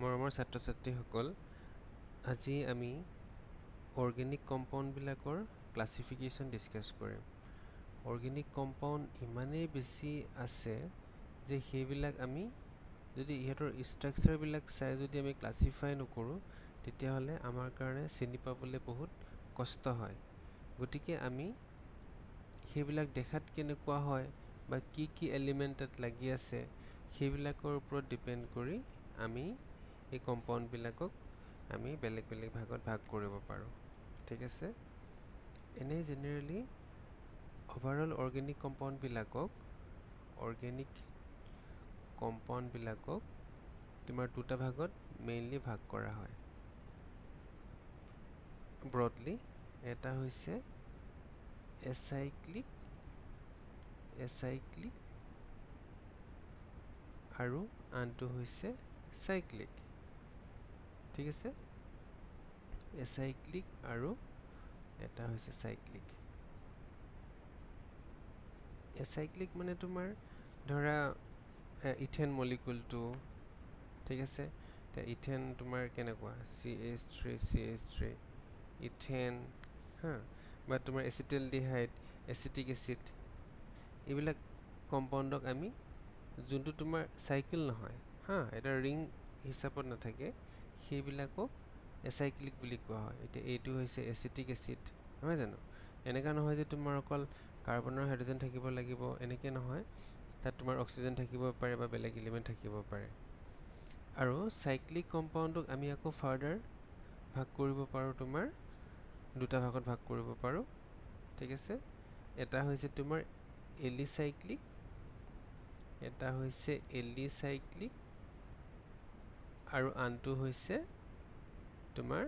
মৰমৰ ছাত্ৰ ছাত্ৰীসকল, আজি আমি অৰ্গেনিক কম্পাউণ্ডবিলাকৰ ক্লাছিফিকেশ্যন ডিছকাছ কৰিম। অৰ্গেনিক কম্পাউণ্ড ইমানেই বেছি আছে যে সেইবিলাক আমি যদি ইহঁতৰ ষ্ট্ৰাকচাৰবিলাক চাই যদি আমি ক্লাছিফাই নকৰোঁ তেতিয়াহ'লে আমাৰ কাৰণে চিনি পাবলৈ বহুত কষ্ট হয়। গতিকে আমি সেইবিলাক দেখাত কেনেকুৱা হয় বা কি এলিমেণ্ট তাত লাগি আছে সেইবিলাকৰ ওপৰত ডিপেণ্ড কৰি আমি এই কম্পাউণ্ডবিলাকক আমি বেলেগ বেলেগ ভাগত ভাগ কৰিব পাৰোঁ। ঠিক আছে, এনেই জেনেৰেলি অভাৰঅল অৰ্গেনিক কম্পাউণ্ডবিলাকক তোমাৰ দুটা ভাগত মেইনলি ভাগ কৰা হয় ব্ৰডলি। এটা হৈছে এচাইক্লিক আৰু আনটো হৈছে চাইক্লিক। ঠিক আছে, এচাইক্লিক আৰু এটা হৈছে চাইক্লিক। এচাইক্লিক মানে তোমাৰ ধৰা ইথেন মলিকুলটো, ঠিক আছে, এতিয়া ইথেন তোমাৰ কেনেকুৱা CH3 ইথেন বা তোমাৰ এচিটেলডিহাইড, এচিটিক এচিড, এইবিলাক কম্পাউণ্ডক আমি যোনটো তোমাৰ চাইকেল নহয় এটা ৰিং হিচাপত নাথাকে সেইবিলাকক এচাইক্লিক বুলি কোৱা হয়। এতিয়া এইটো হৈছে এচিটিক এচিড, নহয় জানো? এনেকুৱা নহয় যে তোমাৰ অকল কাৰ্বনৰ হাইড্ৰজেন থাকিব লাগিব, এনেকৈ নহয়, তাত তোমাৰ অক্সিজেন থাকিব পাৰে বা বেলেগ এলিমেণ্ট থাকিব পাৰে। আৰু চাইক্লিক কম্পাউণ্ডক আমি আকৌ ফাৰ্ডাৰ ভাগ কৰিব পাৰোঁ, তোমাৰ দুটা ভাগত ভাগ কৰিব পাৰোঁ। ঠিক আছে, এটা হৈছে তোমাৰ এলিচাইক্লিক, আৰু আনটো হৈছে তোমাৰ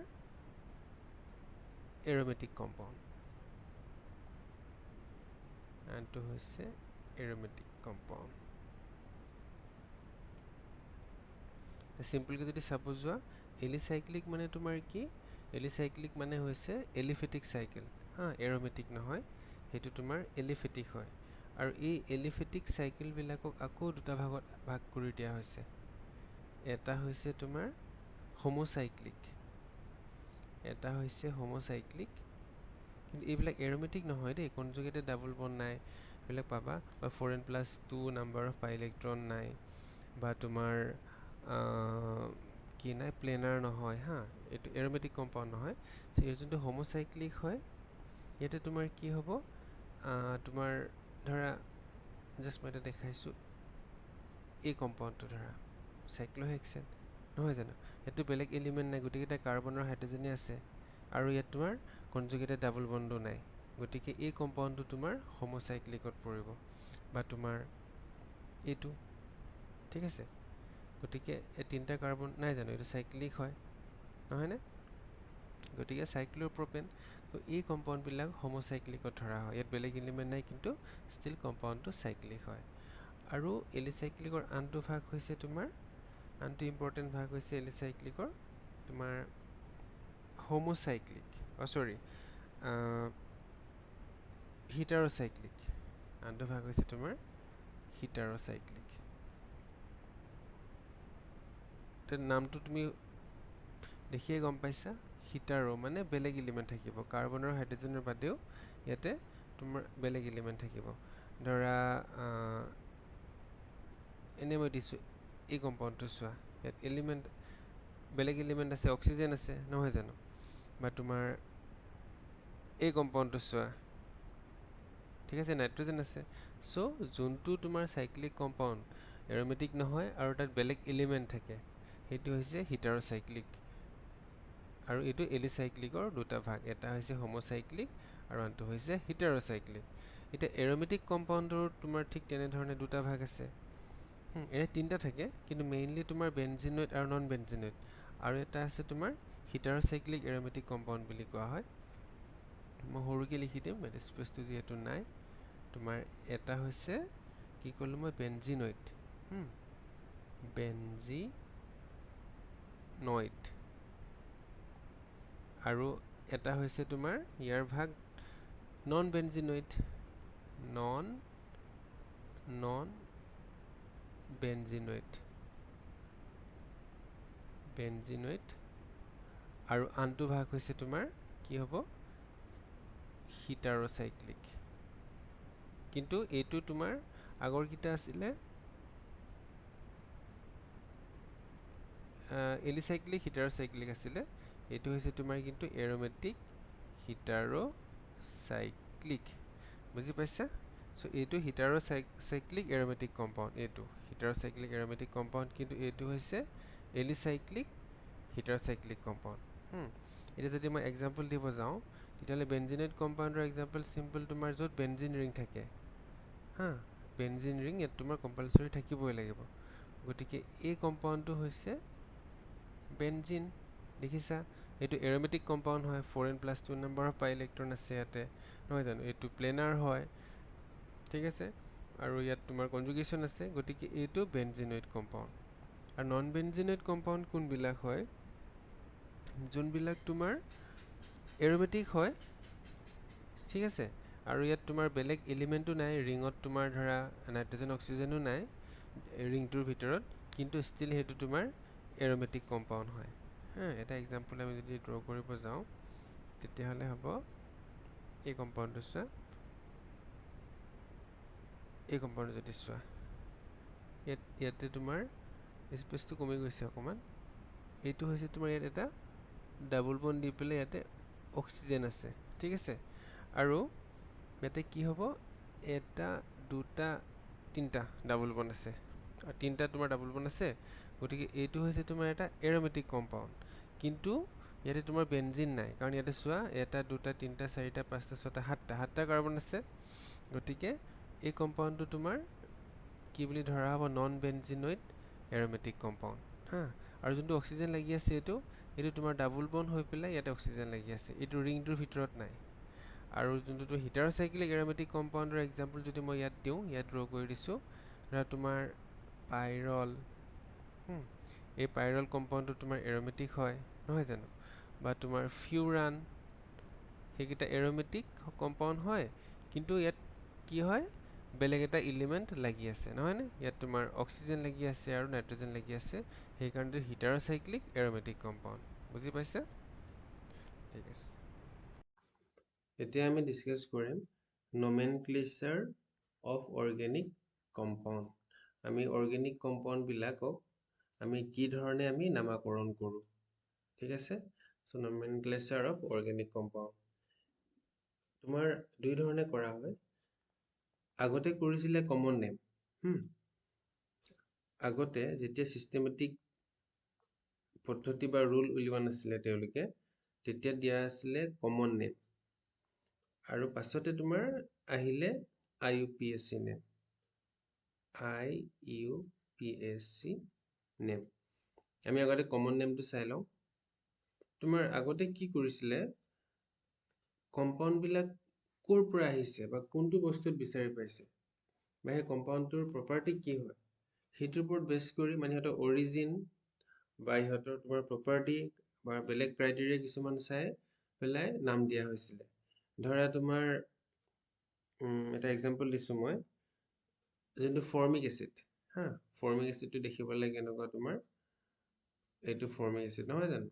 এৰমেটিক কম্পাউণ্ড। চিম্পলকৈ যদি চাব যোৱা, এলিচাইক্লিক মানে তোমাৰ কি? এলিচাইক্লিক মানে হৈছে এলিফেটিক চাইকেল, এৰমেটিক নহয়, সেইটো তোমাৰ এলিফেটিক হয়। আৰু এই এলিফেটিক চাইকেলবিলাকক আকৌ দুটা ভাগত ভাগ কৰি দিয়া হৈছে। এটা হৈছে তোমাৰ হোমোচাইক্লিক, কিন্তু এইবিলাক এৰমেটিক নহয় দেই, কনজুগেটেড ডাবল বণ্ড নাই, এইবিলাক পাবা, বা 4n+2 নাম্বাৰ অফ পাই ইলেক্ট্ৰন নাই, বা তোমাৰ কি নাই, প্লেনাৰ নহয়, এইটো এৰমেটিক কম্পাউণ্ড নহয়। এই যোনটো হোমোচাইক্লিক হয়, ইয়াতে তোমাৰ কি হ'ব, তোমাৰ ধৰা জাষ্ট মই এটা দেখাইছোঁ, এই কম্পাউণ্ডটো ধৰা চাইক্লোহেক্সেন, নহয় জানো? ইয়াতো বেলেগ এলিমেণ্ট নাই, গোটেইকেইটা কাৰ্বনৰ হাইড্ৰজেনে আছে, আৰু ইয়াত তোমাৰ কনজুগেটেড ডাবল বণ্ডো নাই। গতিকে এই কম্পাউণ্ডটো তোমাৰ হোমোচাইক্লিকত পৰিব, বা তোমাৰ এইটো। ঠিক আছে, গতিকে এই তিনিটা কাৰ্বন নাই জানো, এইটো চাইক্লিক হয়, নহয়নে? গতিকে চাইক্লোপ্ৰপেন, এই কম্পাউণ্ডবিলাক হোমোচাইক্লিকত ধৰা হয়। ইয়াত বেলেগ এলিমেণ্ট নাই, কিন্তু ষ্টিল কম্পাউণ্ডটো চাইক্লিক হয়। আৰু এলিচাইক্লিকৰ আনটো ভাগ হৈছে তোমাৰ, আনটো ইম্পৰ্টেণ্ট ভাগ হৈছে এলিচাইক্লিকৰ তোমাৰ হিটাৰ'চাইক্লিক। আনটো ভাগ হৈছে তোমাৰ হিটাৰ'চাইক্লিক। নামটো তুমি দেখিয়ে গম পাইছা, হিটাৰো মানে বেলেগ এলিমেণ্ট থাকিব, কাৰ্বনৰ হাইড্ৰজেনৰ বাদেও ইয়াতে তোমাৰ বেলেগ এলিমেণ্ট থাকিব। ধৰা এনেই মই দিছোঁ, এই কম্পাউণ্ডটো চোৱা, ইয়াত বেলেগ এলিমেণ্ট আছে, অক্সিজেন আছে, নহয় জানো? বা তোমাৰ এই কম্পাউণ্ডটো চোৱা, ঠিক আছে, নাইট্ৰজেন আছে। চ' যোনটো তোমাৰ চাইক্লিক কম্পাউণ্ড এৰমেটিক নহয় আৰু তাত বেলেগ এলিমেণ্ট থাকে, সেইটো হৈছে হিটাৰ'চাইক্লিক। আৰু এইটো এলিচাইক্লিকৰ দুটা ভাগ, এটা হৈছে হোমোচাইক্লিক আৰু আনটো হৈছে হিটাৰ'চাইক্লিক। এতিয়া এৰমেটিক কম্পাউণ্ডৰ তোমাৰ ঠিক তেনেধৰণে দুটা ভাগ আছে, এনে তিনিটা থাকে, কিন্তু মেইনলি তোমাৰ বেনজিনইড আৰু নন বেনজিনইড। আৰু এটা আছে তোমাৰ হিটাৰ'চাইক্লিক এৰমেটিক কম্পাউণ্ড বুলি কোৱা হয়। মই সৰুকৈ লিখি দিম, স্পেচটো যিহেতু নাই। তোমাৰ এটা হৈছে কি ক'লোঁ মই, বেনজিনইড, আৰু এটা হৈছে তোমাৰ ইয়াৰ ভাগ নন বেনজিনইড, বেনজিনইড আৰু আনটো ভাগ হৈছে তোমাৰ কি হ'ব হিটাৰ'চাইক্লিক কিন্তু এইটো তোমাৰ আগৰকিটা আছিলে এলিচাইক্লিক হিটাৰ'চাইক্লিক আছিলে এইটো হৈছে তোমাৰ কিন্তু এৰ'মেটিক হিটাৰ'চাইক্লিক বুজি পাইছা সো এইটো হিটাৰ'চাইক্লিক এৰ'মেটিক কম্পাউণ্ড এইটো হিটাৰ'চাইক্লিক এৰ'মেটিক কম্পাউণ্ড কিন্তু এইটো হৈছে এলিচাইক্লিক হিটাৰ'চাইক্লিক কম্পাউণ্ড এতিয়া যদি মই এক্সাম্পল দিব যাওঁ তেতিয়াহ'লে বেনজিনইড কম্পাউণ্ডৰ এক্সাম্পল চিম্পল তোমাৰ য'ত বেনজিন ৰিং থাকে বেনজিন ৰিং ইয়াত তোমাৰ কম্পালচৰি থাকিবই লাগিব গতিকে এই কম্পাউণ্ডটো হৈছে বেনজিন দেখিছা এইটো এৰ'মেটিক কম্পাউণ্ড হয় 4n+2 নম্বৰৰ পাই ইলেক্ট্ৰন আছে ইয়াতে নহয় জানো এইটো প্লেনাৰ হয় ঠিক আছে আৰু ইয়াত তোমাৰ কনজুগেশ্যন আছে গতিকে এইটো বেনজিনইড কম্পাউণ্ড আৰু নন বেনজিনইড কম্পাউণ্ড কোনবিলাক হয় যোনবিলাক তোমাৰ এৰ'মেটিক হয় ঠিক আছে আৰু ইয়াত তোমাৰ বেলেগ এলিমেণ্টো নাই ৰিঙত তোমাৰ ধৰা নাইট্ৰজেন অক্সিজেনো নাই ৰিংটোৰ ভিতৰত কিন্তু ষ্টিল সেইটো তোমাৰ এৰ'মেটিক কম্পাউণ্ড হয় এটা এক্সাম্পল আমি যদি ড্ৰ কৰিব যাওঁ তেতিয়াহ'লে হ'ব এই কম্পাউণ্ডটো চোৱা এই কম্পাউণ্ডটো যদি চোৱা ইয়াতে তোমাৰ স্পেচটো কমি গৈছে অকণমান এইটো হৈছে তোমাৰ ইয়াত এটা ডাবল বন্ড দি পেলাই ইয়াতে অক্সিজেন আছে ঠিক আছে আৰু ইয়াতে কি হ'ব এটা দুটা তিনিটা ডাবল বন্ড আছে আৰু তিনিটা তোমাৰ ডাবল বন্ড আছে গতিকে এইটো হৈছে তোমাৰ এটা এৰ'মেটিক কম্পাউণ্ড কিন্তু ইয়াতে তোমাৰ বেনজিন নাই কাৰণ ইয়াতে চোৱা এটা দুটা তিনিটা চাৰিটা পাঁচটা ছটা সাতটা কাৰ্বন আছে গতিকে এই কম্পাউণ্ডটো তোমাৰ কি বুলি ধৰা হ'ব নন বেনজিনইড এৰ'মেটিক কম্পাউণ্ড আৰু যোনটো অক্সিজেন লাগি আছে এইটো তোমাৰ ডাবল বন্ড হৈ পেলাই ইয়াতে অক্সিজেন লাগি আছে এইটো ৰিংটোৰ ভিতৰত নাই আৰু যোনটো হিটাৰ'চাইক্লিক এৰ'মেটিক কম্পাউণ্ডৰ এক্সাম্পল যদি মই ইয়াত দিওঁ ইয়াত ড্ৰ কৰি দিছোঁ ধৰা তোমাৰ পাইৰল এই পাইৰল কম্পাউণ্ডটো তোমাৰ এৰ'মেটিক হয় নহয় জানো বা তোমাৰ ফিউৰান সেইকেইটা এৰ'মেটিক কম্পাউণ্ড হয় কিন্তু ইয়াত কি হয় বেলেগ এটা এলিমেণ্ট লাগি আছে নহয়নে ইয়াত তোমাৰ অক্সিজেন লাগি আছে আৰু নাইট্ৰজেন লাগি আছে সেইকাৰণে হিটাৰ'চাইক্লিক এৰ'মেটিক কম্পাউণ্ড বুজি পাইছা ঠিক আছে এতিয়া আমি ডিছকাছ কৰিম নমেনক্লেচাৰ অফ অৰ্গেনিক কম্পাউণ্ড আমি অৰ্গেনিক কম্পাউণ্ডবিলাকক আমি কি ধৰণে আমি নামাকৰণ কৰোঁ ঠিক আছে সো নমেনক্লেচাৰ অফ অৰ্গেনিক কম্পাউণ্ড তোমাৰ দুই ধৰণে কৰা হয় আগতে কৰিছিলে কমন নেম আগতে যেতিয়া চিষ্টেমেটিক পদ্ধতি বা ৰুল উলিওৱা নাছিলে তেওঁলোকে তেতিয়া দিয়া আছিলে কমন নেম আৰু পাছতে তোমাৰ আহিলে IUPAC নেম IUPAC নেম আমি আগতে কমন নেমটো চাই লওঁ তোমাৰ আগতে কি কৰিছিলে কম্পাউণ্ডবিলাক ক'ৰ পৰা আহিছে বা কোনটো বস্তুত বিচাৰি পাইছে বা সেই কম্পাউণ্ডটোৰ প্ৰপাৰ্টি কি হয় সেইটোৰ ওপৰত বেছ কৰি মানে সিহঁতৰ অৰিজিন বা ইহঁতৰ তোমাৰ প্ৰপাৰ্টি বা বেলেগ ক্ৰাইটেৰিয়া কিছুমান চাই পেলাই নাম দিয়া হৈছিলে ধৰা তোমাৰ এটা এক্সাম্পল দিছোঁ মই যোনটো ফৰ্মিক এচিড ফৰ্মিক এচিডটো দেখিবলৈ কেনেকুৱা তোমাৰ এইটো ফৰ্মিক এচিড নহয় জানো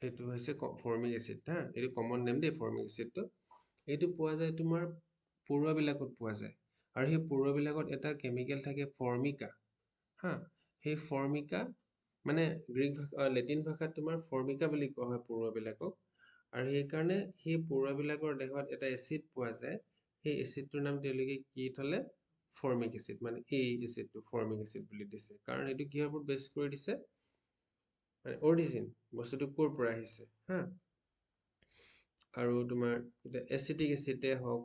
এইটো হৈছে ফৰ্মিক এচিড এইটো কমন নেম দেই ফৰ্মিক এচিডটো এইটো পোৱা যায় তোমাৰ পৰুৱাবিলাকত পোৱা যায় আৰু সেই পৰুৱাবিলাকত এটা কেমিকেল থাকে ফৰ্মিকা সেই ফৰ্মিকা মানে গ্ৰীক ভাষা লেটিন ভাষাত তোমাৰ ফৰ্মিকা বুলি কোৱা হয় পৰুৱাবিলাকক আৰু সেইকাৰণে সেই পৰুৱাবিলাকৰ দেহত এটা এচিড পোৱা যায় সেই এচিডটোৰ নাম তেওঁলোকে কি থলে ফৰ্মিক এচিড মানে এই এচিডটো ফৰ্মিক এচিড বুলি দিছে কাৰণ এইটো কিহৰ ওপৰত বেছ কৰি দিছে মানে অৰিজিন বস্তুটো ক'ৰ পৰা আহিছে আৰু তোমাৰ এচিটিক এচিডে হওক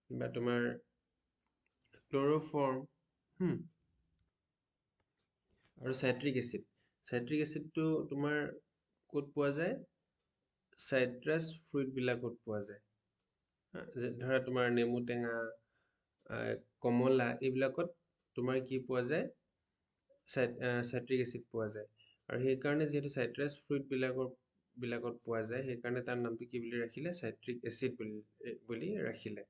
বা তোমাৰ ক্ল'ৰফৰ্ম আৰু চাইট্ৰিক এচিডটো তোমাৰ ক'ত পোৱা যায় চাইট্ৰাছ ফ্ৰুইটবিলাকত পোৱা যায় ধৰা তোমাৰ নেমু টেঙা কমলা এইবিলাকত তোমাৰ কি পোৱা যায় চাইট্ৰিক এচিড পোৱা যায় আৰু সেইকাৰণে যিহেতু চাইট্ৰাছ ফ্ৰুইটবিলাকত পোৱা যায় সেইকাৰণে তাৰ নামটো কি বুলি ৰাখিলে চাইট্ৰিক এচিড বুলি ৰাখিলে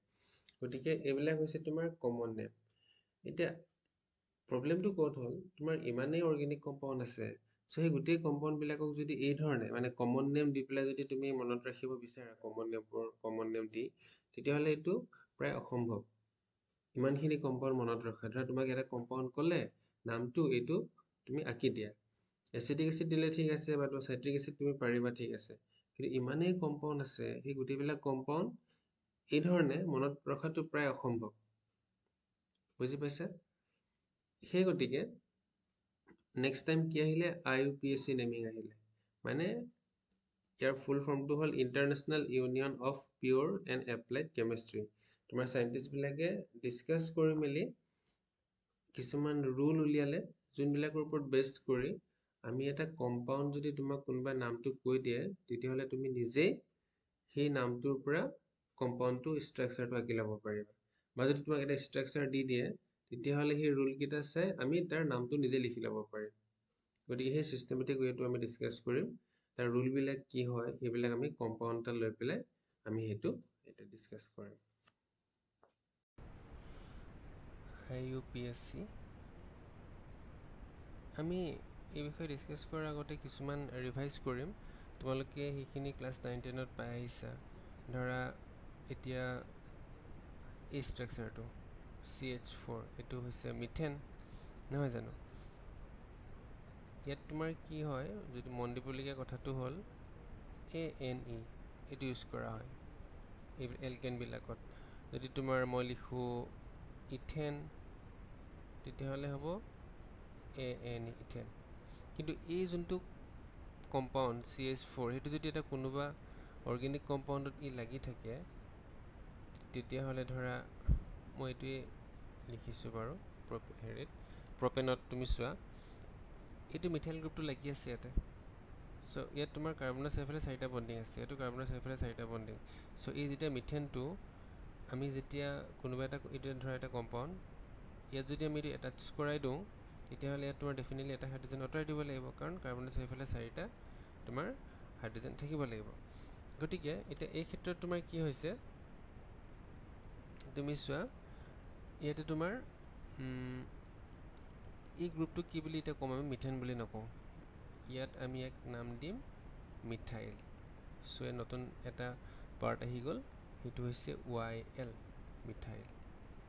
গতিকে এইবিলাক হৈছে তোমাৰ কমন নেম এতিয়া প্ৰব্লেমটো ক'ত হ'ল, তোমাৰ ইমানেই অৰ্গেনিক কম্পাউণ্ড আছে, চ' সেই গোটেই কম্পাউণ্ডবিলাকক যদি এই ধৰণে মানে কমন নেম দি পেলাই যদি তুমি মনত ৰাখিব বিচাৰা কমন নেম দি, তেতিয়াহ'লে এইটো প্ৰায় অসম্ভৱ। ইমানখিনি কম্পাউণ্ড মনত ৰখা। ধৰা তোমাক এটা কম্পাউণ্ড ক'লে, নামটো এইটো তুমি আঁকি দিয়া। এচিটিক এচিড দিলে ঠিক আছে, বা চাইট্ৰিক এচিড তুমি পাৰিবা, ঠিক আছে। কিন্তু ইমানেই কম্পাউণ্ড আছে, সেই গোটেইবিলাক কম্পাউণ্ড এই ধৰণে মনত ৰখাটো প্ৰায় অসম্ভৱ। বুজি পাইছা? সেই গতিকে নেক্সট টাইম কি আহিলে, IUPAC নেমিং আহিলে। মানে ইয়াৰ ফুল ফৰ্মটো হ'ল international union of pure and applied chemistry. তোমাৰ চাইণ্টিষ্টবিলাকে ডিছকাছ কৰি মেলি কিছুমান ৰুল উলিয়ালে, যোনবিলাকৰ ওপৰত বেষ্ট কৰি আমি এটা কম্পাউণ্ড যদি তোমাক কোনোবাই নামটো কৈ দিয়ে, তেতিয়াহ'লে তুমি নিজেই সেই নামটোৰ পৰা কম্পাউণ্ডটো ষ্ট্ৰাকচাৰটো আঁকি ল'ব পাৰিবা। বা যদি তোমাক এটা ষ্ট্ৰাকচাৰ দি দিয়ে, তেতিয়াহ'লে সেই ৰুলকেইটা চাই আমি তাৰ নামটো নিজে লিখি ল'ব পাৰিম। গতিকে সেই চিষ্টেমেটিক ৱেটো আমি ডিছকাছ কৰিম। তাৰ ৰুলবিলাক কি হয়, সেইবিলাক আমি কম্পাউণ্ড এটা লৈ পেলাই আমি সেইটো এতিয়া ডিছকাছ কৰিম। IUPAC আমি এই বিষয়ে ডিছকাছ কৰাৰ আগতে কিছুমান ৰিভাইজ কৰিম। তোমালোকে সেইখিনি ক্লাছ 9-10ত পাই আহিছা। ধৰা এতিয়া এই ষ্ট্ৰাকচাৰটো CH4, এইটো হৈছে মিথেন, নহয় জানো? ইয়াত তোমাৰ কি হয়, যদি মন দিবলগীয়া কথাটো হ'ল ANE, এইটো ইউজ কৰা হয় এই এলকেনবিলাকত। যদি তোমাৰ মই লিখোঁ ইথেন, তেতিয়াহ'লে হ'ব ANE, ইথেন। কিন্তু এই যোনটো কম্পাউণ্ড CH4, সেইটো যদি এটা কোনোবা অৰ্গেনিক কম্পাউণ্ডত লাগি থাকে, তেতিয়াহ'লে ধৰা মই এইটোৱে লিখিছোঁ বাৰু, প্ৰপেনত তুমি চোৱা, এইটো মিথাইল গ্ৰুপটো লাগি আছে ইয়াতে। চ' ইয়াত তোমাৰ কাৰ্বনৰ চাৰিওফালে 4টা বণ্ডিং আছে, এইটো কাৰ্বনৰ চাৰিওফালে 4টা বণ্ডিং। চ' এই যেতিয়া মিথেনটো আমি যেতিয়া কোনোবা এটা, এইটো ধৰা এটা কম্পাউণ্ড, ইয়াত যদি আমি এইটো এটাচ কৰাই দিওঁ, তেতিয়াহ'লে ইয়াত তোমাৰ ডেফিনেটলি এটা হাইড্ৰজেন আঁতৰাই দিব লাগিব, কাৰণ কাৰ্বনৰ চাৰিওফালে 4টা তোমাৰ হাইড্ৰজেন থাকিব লাগিব। গতিকে এতিয়া এই ক্ষেত্ৰত তোমাৰ কি হৈছে, তুমি চোৱা ইয়াতে তোমাৰ এই গ্ৰুপটো কি বুলি এতিয়া ক'ম, আমি মিথেন বুলি নকওঁ, ইয়াত আমি এক নাম দিম মিথাইল। চ' নতুন এটা পাৰ্ট আহি গ'ল, সেইটো হৈছে YL, মিথাইল।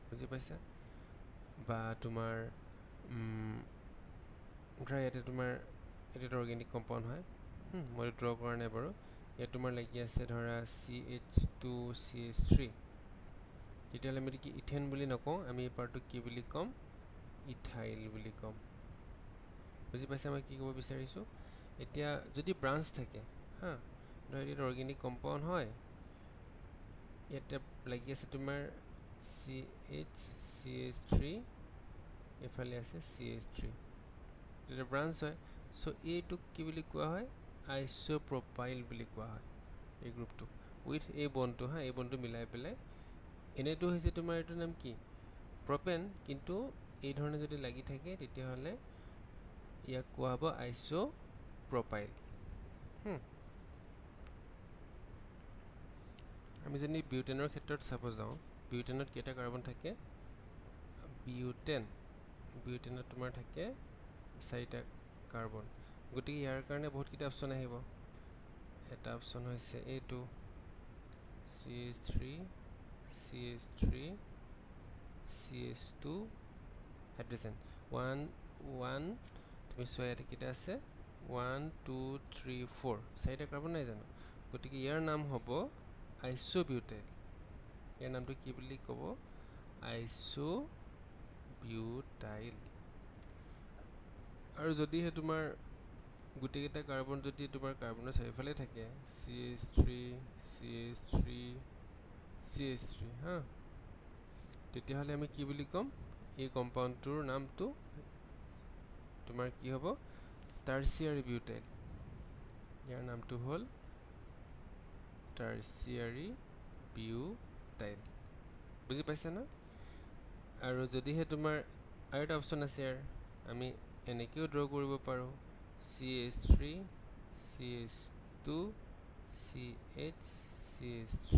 বুজি পাইছা? বা তোমাৰ ধৰা ইয়াতে তোমাৰ এইটো এটা অৰ্গেনিক কম্পাউণ্ড হয়, মই ড্ৰ কৰা নাই বাৰু। ইয়াত তোমাৰ লাগি আছে ধৰা CH2CH3, তেতিয়াহ'লে আমি কি ইথেন বুলি নকওঁ, আমি এই পাৰ্টটো কি বুলি ক'ম, ইথাইল বুলি ক'ম। বুজি পাইছা মই কি ক'ব বিচাৰিছোঁ? এতিয়া যদি ব্ৰাঞ্চ থাকে, ধৰা এইটো অৰ্গেনিক কম্পাউণ্ড হয়, ইয়াতে লাগি আছে তোমাৰ CH3, এইফালে আছে CH3, এটা ব্ৰাঞ্চ হয়। চ' এইটোক কি বুলি কোৱা হয়, আইচ'প্ৰপাইল বুলি কোৱা হয় এই গ্ৰুপটোক, উইথ এই বনটো, এই বনটো মিলাই পেলাই। এনেইটো হৈছে তোমাৰ এইটোৰ নাম কি, প্ৰপেন, কিন্তু এই ধৰণে যদি লাগি থাকে, তেতিয়াহ'লে ইয়াক কোৱা হ'ব আইচ'প্ৰপাইল। আমি যদি বিউটেনৰ ক্ষেত্ৰত চাব যাওঁ, বিউটেনত কেইটা কাৰ্বন থাকে, বিউটেনত তোমাৰ থাকে 4টা কাৰ্বন। গতিকে ইয়াৰ কাৰণে বহুতকেইটা অপশ্যন আহিব। এটা অপশ্যন হৈছে এইটো CH3 CH2 হাইড্ৰজেন, 1 তুমি চোৱা ইয়াতে কেইটা আছে, 1 2 3 4, 4টা কাৰ্বন নাই জানো? গতিকে ইয়াৰ নাম হ'ব আইচ'বিউটাইল। ইয়াৰ নামটো কি বুলি ক'ব, আইচ'বিউটাইল। আৰু যদিহে তোমাৰ গোটেইকেইটা কাৰ্বন যদি তোমাৰ কাৰ্বনৰ চাৰিওফালে থাকে, CH3 তেতিয়াহ'লে আমি কি বুলি ক'ম, এই কম্পাউণ্ডটোৰ নামটো তোমাৰ কি হ'ব, টাৰ্চিয়াৰী বিউটাইল। ইয়াৰ নামটো হ'ল টাৰ্চিয়াৰী বিউটাইল। বুজি পাইছা ন? আৰু যদিহে তোমাৰ আৰু এটা অপশ্যন আছে ইয়াৰ, আমি এনেকৈও ড্ৰ কৰিব পাৰোঁ, CH3 CH2 CH3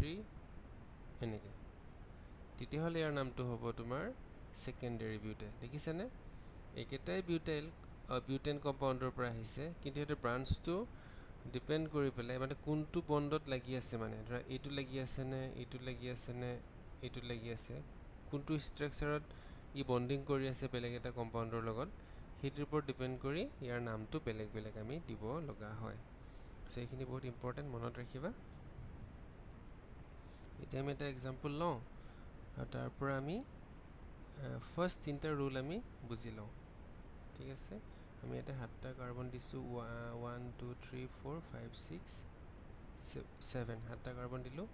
এনেকৈ। তেতিয়াহ'লে ইয়াৰ নামটো হ'ব তোমাৰ ছেকেণ্ডেৰী বিউটাইল। দেখিছানে? একেটাই বিউটেন কম্পাউণ্ডৰ পৰা আহিছে, কিন্তু সেইটো ব্ৰাঞ্চটো ডিপেণ্ড কৰি পেলাই মানে কোনটো বণ্ডত লাগি আছে, মানে ধৰা এইটো লাগি আছে নে এইটোত লাগি আছে নে এইটোত লাগি আছে, কোনটো ষ্ট্ৰাকচাৰত ই বণ্ডিং কৰি আছে বেলেগ এটা কম্পাউণ্ডৰ লগত, সেইটোৰ ওপৰত ডিপেণ্ড কৰি ইয়াৰ নামটো বেলেগ বেলেগ আমি দিব লগা হয়। চ' এইখিনি বহুত ইম্পৰ্টেণ্ট, মনত ৰাখিবা। এতিয়া আমি এটা এক্সাম্পল লওঁ আৰু তাৰ পৰা আমি ফাৰ্ষ্ট 3টা ৰুল আমি বুজি লওঁ। ঠিক আছে, আমি ইয়াতে 7টা কাৰ্বন দিছোঁ, 1 2 3 4 5 6 7, 7টা কাৰ্বন দিলোঁ।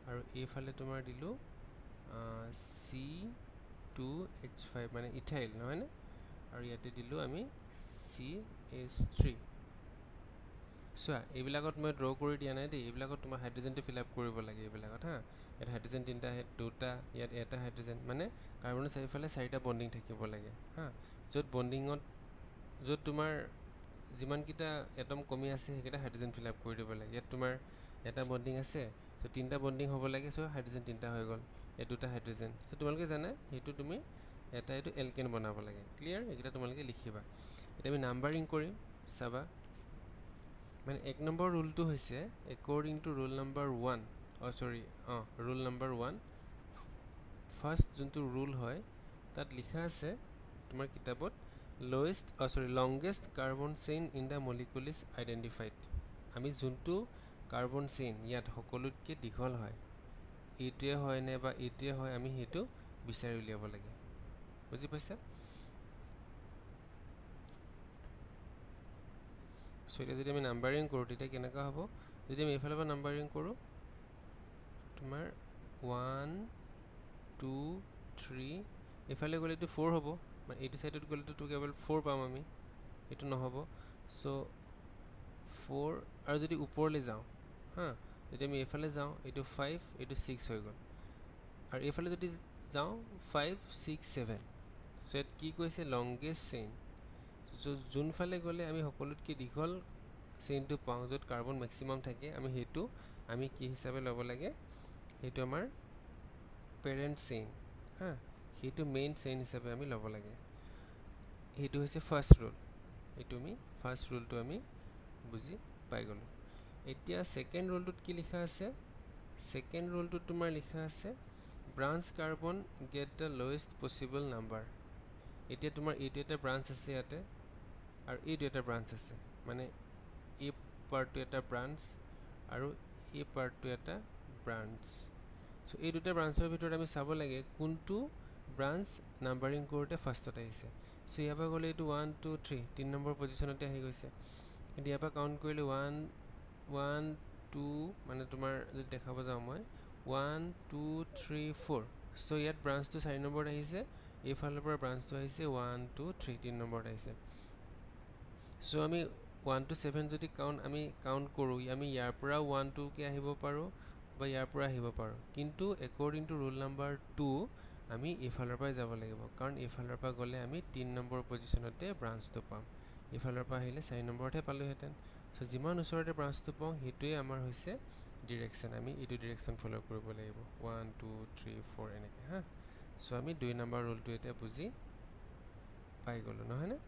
আৰু এইফালে তোমাৰ দিলোঁ C2H5 মানে ইথাইল, নহয়নে? আৰু ইয়াতে দিলোঁ আমি CH3। চোৱা, এইবিলাকত মই ড্ৰ কৰি দিয়া নাই দেই, এইবিলাকত তোমাৰ হাইড্ৰজেনটো ফিল আপ কৰিব লাগে এইবিলাকত, হা। ইয়াত হাইড্ৰজেন 3টা, ইয়াত 2টা, ইয়াত এটা হাইড্ৰজেন, মানে কাৰ্বনৰ চাৰিওফালে 4টা বণ্ডিং থাকিব লাগে, হা। য'ত তোমাৰ যিমানকেইটা এটম কমি আছে সেইকেইটা হাইড্ৰজেন ফিল আপ কৰি দিব লাগে। ইয়াত তোমাৰ এটা বণ্ডিং আছে, চ' 3টা বণ্ডিং হ'ব লাগে, চ' হাইড্ৰজেন 3টা হৈ গ'ল, এই 2টা হাইড্ৰজেন। চ' তোমালোকে জানা সেইটো তুমি এইটো এলকেন বনাব লাগে। ক্লিয়াৰ? এইকেইটা তোমালোকে লিখিবা। এতিয়া আমি নাম্বাৰিং কৰিম, চাবা। মানে 1 নম্বৰ ৰুলটো হৈছে according to rule number 1, rule number 1 first যোনটো ৰুল হয় তাত লিখা আছে তোমাৰ কিতাপত, longest carbon chain in the molecule is identified. আমি যোনটো কাৰ্বন চেইন ইয়াত সকলোতকৈ দীঘল হয়, এইটোৱে হয় নে বা এইটোৱে হয়, আমি সেইটো বিচাৰি উলিয়াব লাগে। বুজি পাইছা? চ' এতিয়া যদি আমি নাম্বাৰিং কৰোঁ তেতিয়া কেনেকুৱা হ'ব? যদি আমি এইফালৰ পৰা নাম্বাৰিং কৰোঁ, তোমাৰ 1 2 3, এইফালে গ'লেতো 4 হ'ব, মানে এইটো চাইডত গ'লেতো কেৱল 4 পাম আমি, এইটো নহ'ব। চ' 4, আৰু যদি ওপৰলৈ যাওঁ, হা, যদি আমি এইফালে যাওঁ, এইটো 5, এইটো 6 হৈ গ'ল। আৰু এইফালে যদি যাওঁ 5 6 7, চ' ইয়াত কি কৈছে? Longest chain. যোনফালে গ'লে আমি সকলোতকৈ দীঘল চেইনটো পাওঁ, য'ত কাৰ্বন মেক্সিমাম থাকে, আমি কি হিচাপে ল'ব লাগে? সেইটো আমাৰ পেৰেণ্ট চেইন, হা, সেইটো মেইন চেইন হিচাপে আমি ল'ব লাগে। সেইটো হৈছে ফাৰ্ষ্ট ৰুল। এইটো আমি ফাৰ্ষ্ট ৰুলটো আমি বুজি পাই গ'লোঁ। এতিয়া ছেকেণ্ড ৰুলটোত কি লিখা আছে? ছেকেণ্ড ৰুলটোত তোমাৰ লিখা আছে branch carbon get the lowest possible number. এতিয়া তোমাৰ এইটো এটা ব্ৰাঞ্চ আছে ইয়াতে, আৰু এইটো এটা ব্ৰাঞ্চ আছে, মানে এই পাৰ্টটো এটা ব্ৰাঞ্চ আৰু এই পাৰ্টটো এটা ব্ৰাঞ্চ। চ' এই দুটা ব্ৰাঞ্চৰ ভিতৰত আমি চাব লাগে কোনটো ব্ৰাঞ্চ নাম্বাৰিং কৰোঁতে ফাৰ্ষ্টত আহিছে। চ' ইয়াৰ পৰা গ'লে এইটো 1 2 3, 3 নম্বৰ পজিশ্যনতে আহি গৈছে। কিন্তু ইয়াৰ পৰা কাউণ্ট কৰিলে 1 1 2, মানে তোমাৰ যদি দেখাব যাওঁ মই 1 2 3 4, চ' ইয়াত ব্ৰাঞ্চটো 4 নম্বৰত আহিছে, এইফালৰ পৰা ব্ৰাঞ্চটো আহিছে 1 2 3, 3 নম্বৰত আহিছে। চ' আমি 1 to 7 যদি আমি কাউণ্ট কৰোঁ, আমি ইয়াৰ পৰা 1 2কে আহিব পাৰোঁ বা ইয়াৰ পৰা আহিব পাৰোঁ, কিন্তু একৰ্ডিং টু ৰুল নাম্বাৰ 2 আমি এইফালৰ পৰাই যাব লাগিব, কাৰণ এইফালৰ পৰা গ'লে আমি 3 নম্বৰ পজিশ্যনতে ব্ৰাঞ্চটো পাম। এইফালৰ পৰা আহিলে 4 নম্বৰতহে পালোঁহেঁতেন। চ' যিমান ওচৰতে ব্ৰাঞ্চটো পাওঁ সেইটোৱে আমাৰ হৈছে ডিৰেকশ্যন, আমি এইটো ডিৰেকশ্যন ফ'ল' কৰিব লাগিব, 1 2 3 4 এনেকৈ, হা। চ' আমি 2 নম্বৰ ৰুলটো এতিয়া বুজি পাই গ'লোঁ, নহয়নে?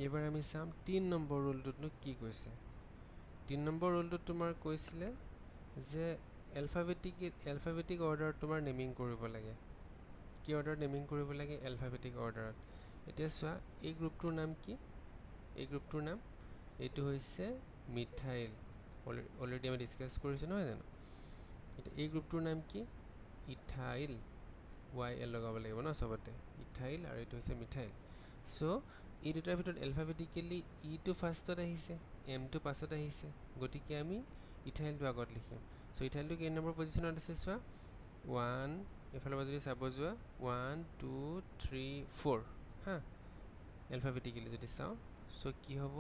এইবাৰ আমি চাম 3 নম্বৰ ৰুলটোতনো কি কৈছে। 3 নম্বৰ ৰুলটোত তোমাৰ কৈছিলে যে এলফাবেটিক অৰ্ডাৰত তোমাৰ নেমিং কৰিব লাগে। কি অৰ্ডাৰত নেমিং কৰিব লাগে? এলফাবেটিক অৰ্ডাৰত। এতিয়া চোৱা, এই গ্ৰুপটোৰ নাম কি? এই গ্ৰুপটোৰ নাম এইটো হৈছে মিথাইল, অলৰেডি আমি ডিছকাছ কৰিছোঁ, নহয় জানো? এতিয়া এই গ্ৰুপটোৰ নাম কি? ইথাইল, YL লগাব লাগিব ন চবতে, ইথাইল, আৰু এইটো হৈছে মিথাইল। চ' এই দুটাৰ ভিতৰত এলফাবেটিকেলি ইটো ফাৰ্ষ্টত আহিছে, এমটো পাছত আহিছে, গতিকে আমি ইথাইলটো আগত লিখিম। চ' ইথাইলটো কেই নম্বৰ পজিশ্যনত আছে চোৱা, 1, এইফালৰ পৰা যদি চাব যোৱা 1 2 3 4, হা, এলফাবেটিকেলি যদি চাওঁ, চ' কি হ'ব?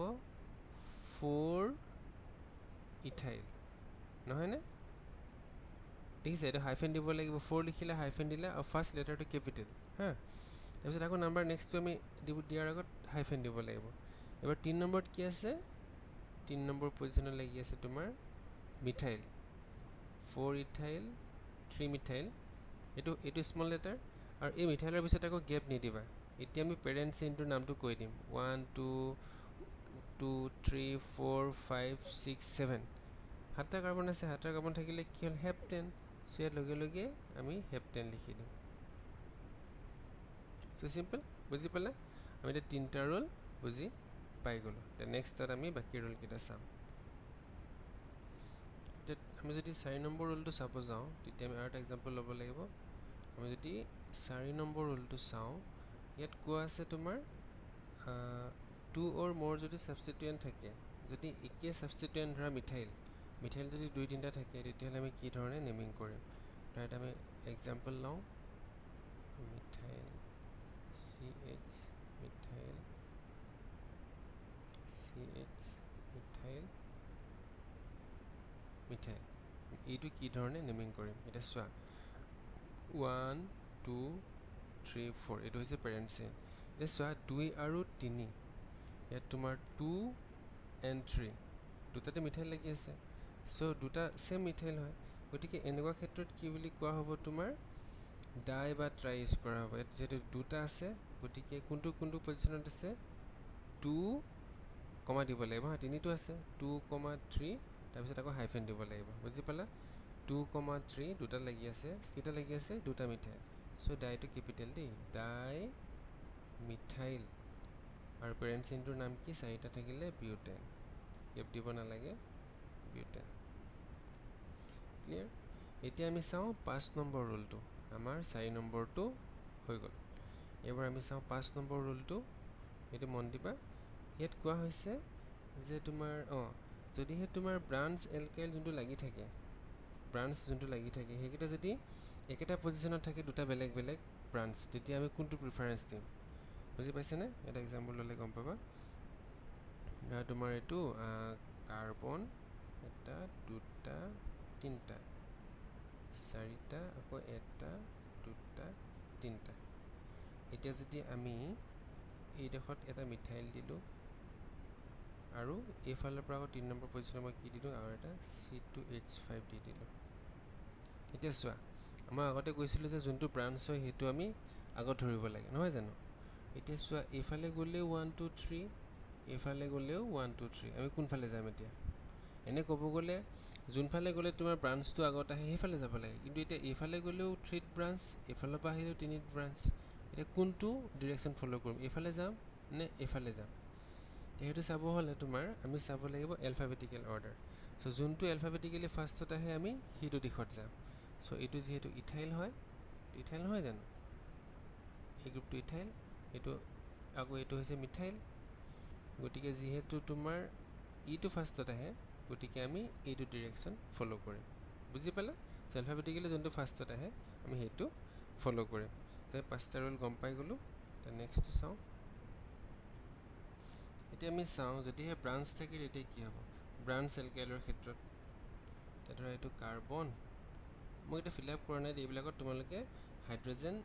4 ইথাইল, নহয়নে? দেখিছে, এইটো হাইফেন দিব লাগিব, 4 লিখিলে হাইফেন দিলে, আৰু ফাৰ্ষ্ট লেটাৰটো কেপিটেল, হা। তাৰপিছত আকৌ নাম্বাৰ নেক্সটটো আমি দিয়াৰ আগত হাইফেন দিব লাগিব। এবাৰ 3 নম্বৰত কি আছে? 3 নম্বৰ পজিশ্যনত লাগি আছে তোমাৰ মিথাইল, 4 ইথাইল 3 মিথাইল, এইটো স্মল লেটাৰ, আৰু এই মিথাইলৰ পিছত আকৌ গেপ নিদিবা, এতিয়া আমি পেৰেণ্ট চেইনটোৰ নামটো কৈ দিম 1 2 2 3 4 5 6 7 সাতটা কাৰ্বন আছে সাতটা কাৰ্বন থাকিলে কি হ'ল হেপ্টেন সো ইয়াৰ লগে লগে আমি হেপ্টেন লিখি দিম সো সিম্পল বুজি পালা আমি এতিয়া তিনটা ৰোল বুজি পাই গলো তে নেক্সট তাত আমি বাকি ৰোল কেইটা চাম আমি যদি 4 নম্বৰ ৰোলটো চাব যাওঁ তেতিয়া আমি আৰু এটা এক্সাম্পল ল'ব লাগিব আমি যদি 4 নম্বৰ ৰোলটো চাওঁ ইয়াত কোৱা আছে তোমাৰ 2 or more যদি সাবস্টিটুয়েন্ট থাকে যদি একে সাবস্টিটুয়েন্ট ধৰা মিথাইল যদি 2-3টা থাকে তেতিয়াহ'লে আমি কি ধৰণে নেমিং কৰিম ৰাইট আমি এক্সাম্পল লওঁ methyl CH methyl CH methyl methyl এইটো কি ধৰণে নেমিং কৰিম এটা চোৱা 1 2 3 4 এইটো হৈছে পেৰেণ্ট চেইন এটা চোৱা 2 আৰু 3 ইয়াত তোমাৰ 2 and 3 দুটাতে মিথাইল লাগি আছে সো দুটা সেম মিথাইল হয় গতিকে এনেকুৱা ক্ষেত্ৰত কি বুলি কোৱা হ'ব তোমাৰ ডাই বা ট্ৰাই ইউজ কৰা হ'ব যেহেতু দুটা আছে গতিকে কোনটো পজিশনত আছে 2 কমা দিব লাগিব হা তিনিটো আছে 2, 3 তাৰপিছত আকৌ হাইফেন দিব লাগিব বুজি পালা 2, 3 দুটা লাগি আছে কেইটা লাগি আছে দুটা মিথাইল সো ডাইটো কেপিটেল দেই ডাই মিথাইল আৰু পেৰেণ্ট চেইনটোৰ নাম কি চাৰিটা থাকিলে বিউটেন কেপ দিব নালাগে বিউটেন ক্লিয়াৰ এতিয়া আমি চাওঁ 5 নম্বৰ ৰোলটো আমাৰ 4 নম্বৰটো হৈ গ'ল এবাৰ আমি চাওঁ 5 নম্বৰ ৰোলটো এইটো মন দিবা ইয়াত কোৱা হৈছে যে তোমাৰ যদিহে তোমাৰ ব্ৰাঞ্চ এলকাইল যোনটো লাগি থাকে সেইকেইটা যদি একেটা পজিশনত থাকে দুটা বেলেগ ব্ৰাঞ্চ তেতিয়া আমি কোনটো প্ৰিফাৰেন্স দিম বুজি পাইছেনে এটা এক্সাম্পল ল'লে গম পাবা ধৰা তোমাৰ এইটো কাৰ্বন এটা দুটা তিনটা চাৰিটা আকৌ এটা দুটা তিনটা এতিয়া যদি আমি এইডোখৰত এটা মিথাইল দিলোঁ আৰু এইফালৰ পৰা আকৌ 3 নম্বৰ পজিশনত মই কি দিলোঁ আৰু এটা C2H5 দি দিলোঁ এতিয়া চোৱা মই আগতে কৈছিলোঁ যে যোনটো ব্ৰাঞ্চ হয় সেইটো আমি আগত ধৰিব লাগে নহয় জানো এতিয়া চোৱা এইফালে গ'লেও 1 2 3 এইফালে গ'লেও 1 2 3 আমি কোনফালে যাম এতিয়া এনে ক'ব গ'লে যোনফালে গ'লে তোমাৰ ব্ৰাঞ্চটো আগত আহে সেইফালে যাব লাগে কিন্তু এতিয়া এইফালে গ'লেও 3 ব্ৰাঞ্চ এইফালৰ পৰা আহিলেও 3 ব্ৰাঞ্চ এতিয়া কোনটো ডিৰেকশ্যন ফ'ল' কৰিম এইফালে যাম নে এইফালে যাম সেইটো চাব হ'লে তোমাৰ আমি চাব লাগিব এলফাবেটিকেল অৰ্ডাৰ সো যোনটো এলফাবেটিকেলি ফাৰ্ষ্টত আহে আমি সেইটো দিশত যাম সো এইটো যিহেতু ইথাইল নহয় জানো এই গ্ৰুপটো ইথাইল এইটো আকৌ এইটো হৈছে মিথাইল গতিকে যিহেতু তোমাৰ ইটো ফাৰ্ষ্টত আহে গতিকে আমি এইটো ডিৰেকশ্যন ফ'ল' কৰিম বুজি পালা সো এলফাবেটিকেলি যোনটো ফাৰ্ষ্টত আহে আমি সেইটো ফ'ল' কৰিম যে 5টা ৰোল গম পাই গ'লোঁ তে নেক্সটটো চাওঁ এতিয়া আমি চাওঁ যদিহে ব্ৰাঞ্চ থাকে তেতিয়া কি হ'ব ব্ৰাঞ্চ এলকাইলৰ ক্ষেত্ৰত এতিয়া ধৰা এইটো কাৰ্বন মই এটা ফিল আপ কৰা নাই এইবিলাকত তোমালোকে হাইড্ৰজেন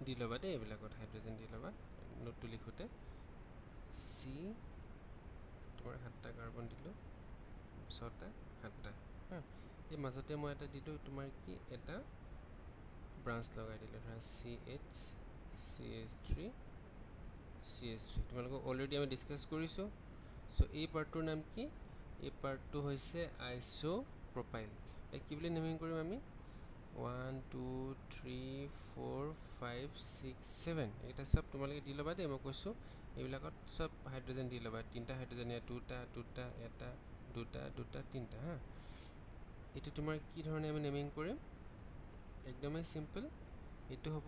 দি ল'বা দেই এইবিলাকত হাইড্ৰজেন দি ল'বা নোটটো লিখোঁতে চি তোমাৰ 7টা কাৰ্বন দিলোঁ 6টা 7টা হা এই মাজতে মই এটা দিলোঁ তোমাৰ কি এটা ব্ৰাঞ্চ লগাই দিলোঁ ধৰা CH3 তোমালোকক অলৰেডি আমি ডিছকাছ কৰিছোঁ সো এই পাৰ্টটোৰ নাম কি এই পাৰ্টটো হৈছে আইসোপ্ৰপাইল কি বুলি নেমিং কৰিম আমি 1 2 3 4 5 6 7 এইটা সব তোমালোকে দি ল'বা দেই মই কৈছোঁ এইবিলাকত সব হাইড্ৰজেন দি ল'বা 3টা হাইড্ৰজেন ইয়াত 2টা এটা 2টা 3টা হা এইটো তোমাৰ কি ধৰণে আমি নেমিং কৰিম একদমেই চিম্পল এইটো হ'ব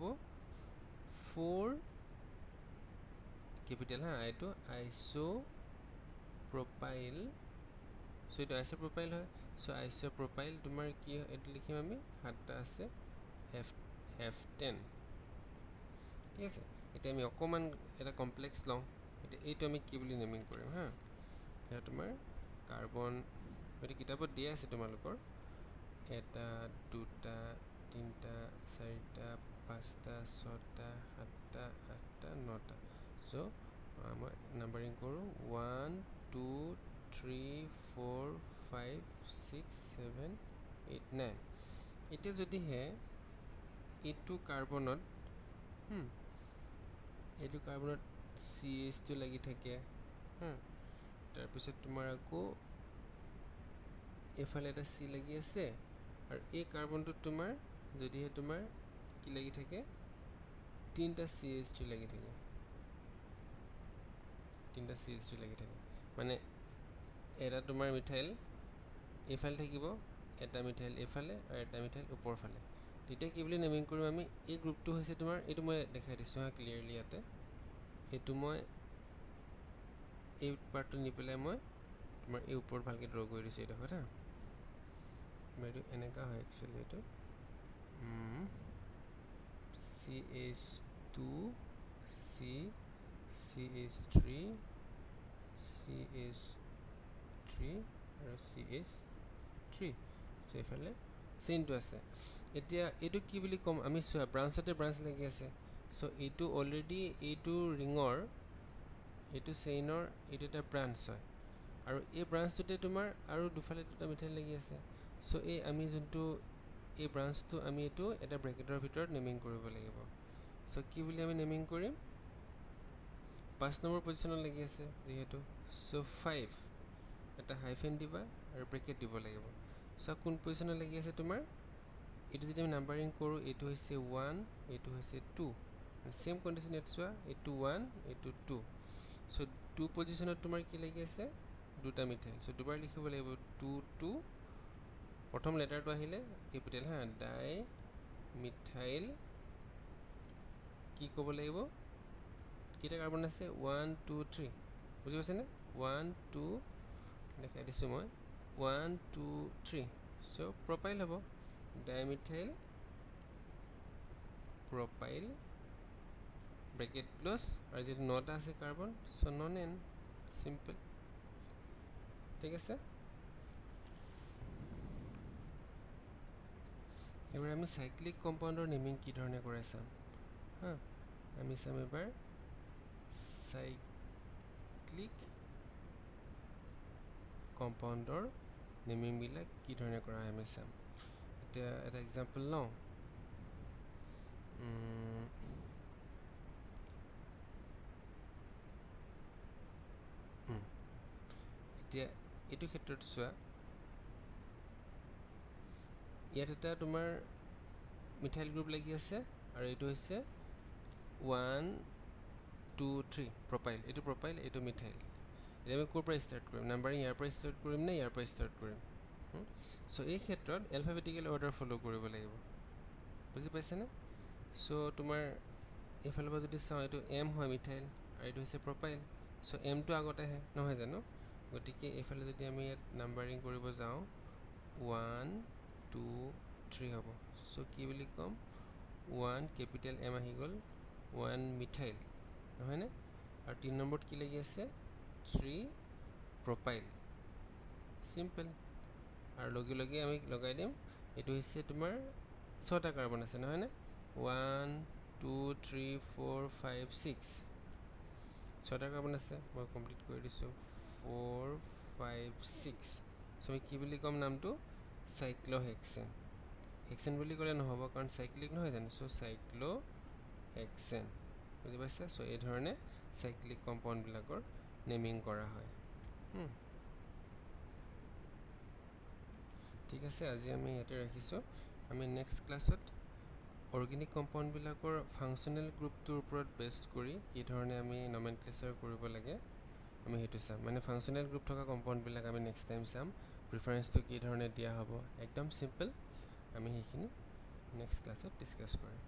4 কেপিটেল হা এইটো আইসোপ্ৰপাইল সো এইটো আইসোপ্ৰপাইল হয় সো আইসোপ্ৰপাইল তোমাৰ কি এইটো লিখিম আমি 7টা আছে হেফটেন ঠিক আছে এতিয়া আমি অকণমান এটা কমপ্লেক্স লওঁ এতিয়া এইটো আমি কি বুলি নেমিং কৰিম হা এতিয়া তোমাৰ কাৰ্বন এইটো কিতাপত দিয়া আছে তোমালোকৰ এটা দুটা তিনটা চাৰিটা 5টা 6টা 7টা 8টা 9টা সো মই নাম্বাৰিং কৰোঁ 1 2 3 4 5 6 7 8 9 এতিয়া যদিহে এইটো কাৰ্বনত এইটো কাৰ্বনত CH2 লাগি থাকে তাৰপিছত তোমাৰ আকৌ এইফালে এটা C লাগি আছে আৰু এই কাৰ্বনটোত তোমাৰ যদিহে তোমাৰ কি লাগি থাকে তিনিটা CH3 লাগি থাকে মানে এটা তোমাৰ মিথাইল এইফালে থাকিব এটা মিথাইল এইফালে আৰু এটা মিথাইল ওপৰ ফালে তেতিয়া কি বুলি নেমিং কৰিম আমি এই গ্ৰুপটো হৈছে তোমাৰ এইটো মই দেখাই দিছোঁ হা ক্লিয়াৰলি ইয়াতে এইটো মই এই পাৰ্টটো নি পেলাই মই তোমাৰ এই ওপৰত ভালকৈ ড্ৰ কৰি দিছোঁ এইটো কথা এইটো এনেকুৱা হয় একচুৱেলি এইটো CH2 CH3 আৰু CH3 এইফালে চেইনটো আছে এতিয়া এইটো কি বুলি ক'ম আমি চোৱা ব্ৰাঞ্চতে ব্ৰাঞ্চ লাগি আছে চ' এইটো অলৰেডি এইটো ৰিঙৰ এইটো চেইনৰ এইটো এটা ব্ৰাঞ্চ হয় আৰু এই ব্ৰাঞ্চটোতে তোমাৰ আৰু দুফালে দুটা মিথাইল লাগি আছে চ' এই আমি যোনটো এই ব্ৰাঞ্চটো আমি এইটো এটা ব্ৰেকেটৰ ভিতৰত নেমিং কৰিব লাগিব চ' কি বুলি আমি নেমিং কৰিম 5 নম্বৰ পজিশ্যনত লাগি আছে যিহেতু চ' 5 এটা হাইফেন দিবা আৰু ব্ৰেকেট দিব লাগিব চ' কোন পজিশ্যনত লাগি আছে তোমাৰ এইটো যদি আমি নাম্বাৰিং কৰোঁ এইটো হৈছে 1 এইটো হৈছে 2 সেম কণ্ডিশ্যন ইয়াত চোৱা এইটো 1 এইটো 2 চ' 2 পজিশ্যনত তোমাৰ কি লাগি আছে দুটা মিথাইল চ' দুবাৰ লিখিব লাগিব 2 প্ৰথম লেটাৰটো আহিলে কেপিটেল ডাই মিথাইল কি ক'ব লাগিব কেইটা কাৰ্বন আছে 1 2 3 বুজি পাইছেনে 1 2 দেখাই দিছোঁ মই 1 2 3 চ' প্ৰপাইল হ'ব ডাইমিথাইল প্ৰপাইল ব্ৰেকেট ক্লজ আৰু যিহেতু 9টা আছে কাৰ্বন চ' নন এন চিম্পল ঠিক আছে এবাৰ আমি সাইক্লিক কম্পাউণ্ডৰ নেমিং কি ধৰণে কৰে চাম আমি চাম এবাৰ সাইক্লিক কম্পাউণ্ডৰ নেমিংবিলাক কি ধৰণে কৰা হয় আমি চাম এতিয়া এটা এক্সাম্পল লওঁ এতিয়া এইটো ক্ষেত্ৰত চোৱা ইয়াত এটা তোমাৰ মিথাইল গ্ৰুপ লাগি আছে আৰু এইটো হৈছে 1 2 3 প্ৰপাইল এইটো মিথাইল এতিয়া আমি ক'ৰ পৰা ষ্টাৰ্ট কৰিম নাম্বাৰিং ইয়াৰ পৰা ষ্টাৰ্ট কৰিম নে ইয়াৰ পৰা ষ্টাৰ্ট কৰিম চ' এই ক্ষেত্ৰত এলফাবেটিকেল অৰ্ডাৰ ফ'ল' কৰিব লাগিব বুজি পাইছেনে চ' তোমাৰ এইফালৰ পৰা যদি চাওঁ এইটো M হয় মিথাইল আৰু এইটো হৈছে প্ৰপাইল চ' এমটো আগত আহে নহয় জানো গতিকে এইফালে যদি আমি ইয়াত নাম্বাৰিং কৰিব যাওঁ 1 2 3 হ'ব চ' কি বুলি ক'ম 1 কেপিটেল M আহি গ'ল 1 মিথাইল নহয়নে আৰু 3 নম্বৰত কি লাগি আছে 3 প্ৰপাইল চিম্পল আৰু লগে আমি লগাই দিম এইটো হৈছে তোমাৰ 6টা কাৰ্বন আছে নহয়নে 1 2 3 4 5 6 6টা কাৰ্বন আছে মই কমপ্লিট কৰি দিছোঁ 4 5 6 চ' আমি কি বুলি ক'ম নামটো সাইক্লোহেক্সেন হেক্সেন বুলি ক'লে নহ'ব কাৰণ সাইক্লিক নহয় জানো চ' সাইক্লোহেক্সেন বুজি পাইছা চ' এই ধৰণে সাইক্লিক কম্পাউণ্ডবিলাকৰ নেমিং কৰা হয় ঠিক আছে আজি আমি ইয়াতে ৰাখিছোঁ আমি নেক্সট ক্লাছত অৰ্গেনিক কম্পাউণ্ডবিলাকৰ ফাংচনেল গ্ৰুপটোৰ ওপৰত বেছ কৰি কি ধৰণে আমি নমেনক্লেচাৰ কৰিব লাগে আমি সেইটো চাম মানে ফাংচনেল গ্ৰুপ থকা কম্পাউণ্ডবিলাক আমি নেক্সট টাইম চাম প্ৰিফাৰেঞ্চটো কি ধৰণে দিয়া হ'ব একদম চিম্পল আমি সেইখিনি নেক্সট ক্লাছত ডিছকাছ কৰিম